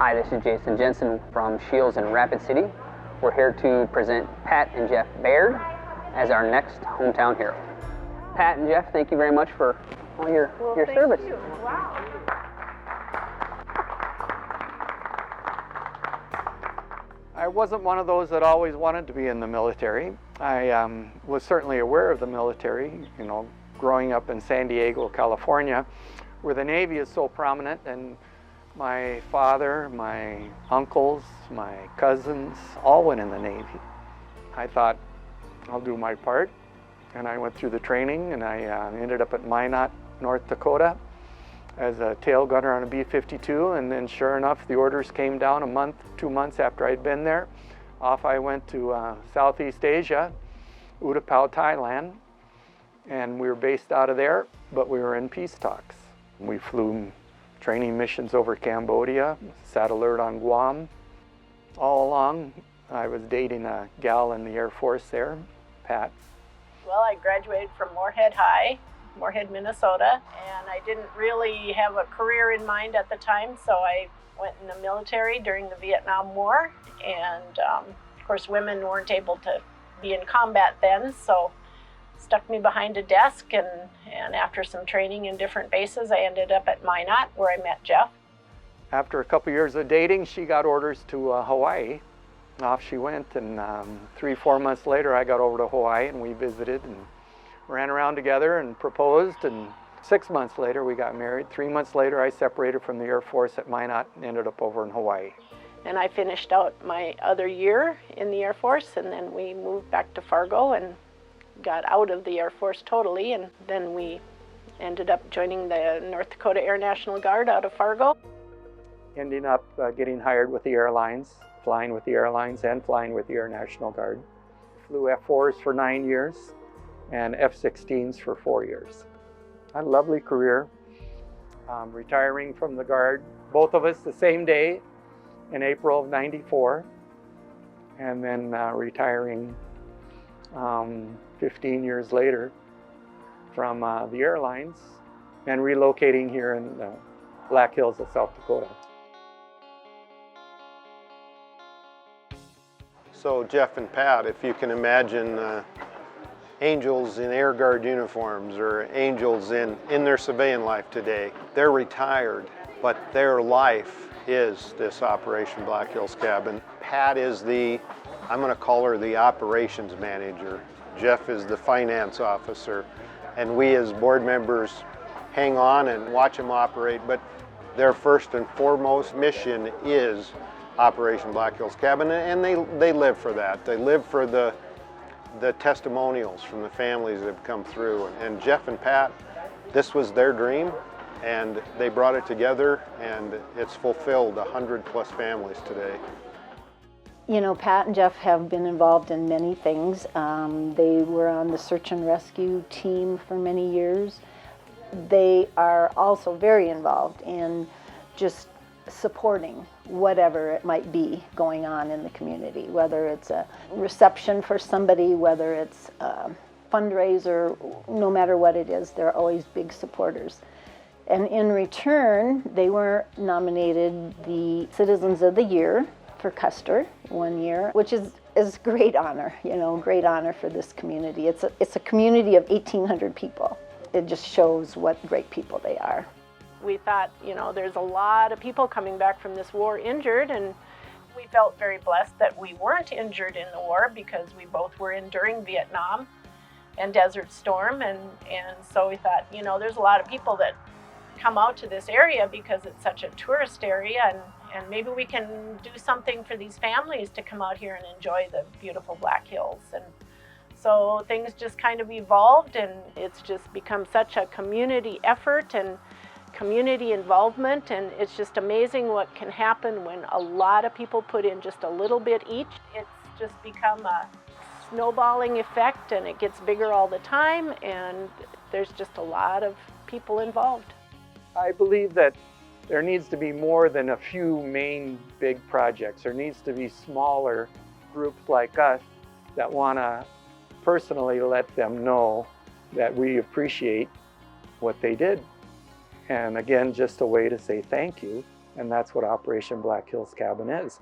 Hi, this is Jason Jensen from Scheels in Rapid City. We're here to present Pat and Jeff Baird as our next hometown hero. Pat and Jeff, thank you very much for all your service. Thank you. Wow. I wasn't one of those that always wanted to be in the military. I was certainly aware of the military, growing up in San Diego, California, where the Navy is so prominent, and my father, my uncles, my cousins all went in the Navy. I thought, I'll do my part, and I went through the training, and I ended up at Minot, North Dakota, as a tail gunner on a B-52, and then sure enough, the orders came down 2 months after I'd been there. Off I went to Southeast Asia, Utapao, Thailand, and we were based out of there, but we were in peace talks. We flew training missions over Cambodia, sat alert on Guam. All along, I was dating a gal in the Air Force there, Pat. Well, I graduated from Moorhead High, Moorhead, Minnesota, and I didn't really have a career in mind at the time, so I went in the military during the Vietnam War, and of course women weren't able to be in combat then, so stuck me behind a desk, and after some training in different bases, I ended up at Minot, where I met Jeff. After a couple years of dating, she got orders to Hawaii. Off she went, and 3-4 months later, I got over to Hawaii, and we visited and ran around together and proposed, and 6 months later, we got married. 3 months later, I separated from the Air Force at Minot and ended up over in Hawaii. And I finished out my other year in the Air Force, and then we moved back to Fargo and got out of the Air Force totally, and then we ended up joining the North Dakota Air National Guard out of Fargo. Ending up getting hired with the airlines, flying with the airlines and flying with the Air National Guard. Flew F-4s for 9 years and F-16s for 4 years. A lovely career. Retiring from the Guard, both of us the same day in April of '94, and then retiring 15 years later from the airlines and relocating here in the Black Hills of South Dakota. So Jeff and Pat, if you can imagine angels in Air Guard uniforms or angels in their civilian life today, they're retired, but their life is this Operation Black Hills Cabin. Pat is I'm going to call her the operations manager. Jeff is the finance officer, and we as board members hang on and watch them operate, but their first and foremost mission is Operation Black Hills Cabin, and they live for that. They live for the testimonials from the families that have come through. And Jeff and Pat, this was their dream, and they brought it together, and it's fulfilled 100+ families today. Pat and Jeff have been involved in many things. They were on the search and rescue team for many years. They are also very involved in just supporting whatever it might be going on in the community, whether it's a reception for somebody, whether it's a fundraiser, no matter what it is, they're always big supporters. And in return, they were nominated the Citizens of the Year for Custer 1 year, which is great honor, great honor for this community. It's a community of 1,800 people. It just shows what great people they are. We thought, there's a lot of people coming back from this war injured, and we felt very blessed that we weren't injured in the war because we both were enduring Vietnam and Desert Storm, and so we thought, there's a lot of people that come out to this area because it's such a tourist area, and maybe we can do something for these families to come out here and enjoy the beautiful Black Hills. And so things just kind of evolved, and it's just become such a community effort and community involvement, and it's just amazing what can happen when a lot of people put in just a little bit each. It's just become a snowballing effect, and it gets bigger all the time, and there's just a lot of people involved. I believe that there needs to be more than a few main big projects. There needs to be smaller groups like us that want to personally let them know that we appreciate what they did. And again, just a way to say thank you And that's what Operation Black Hills Cabin is.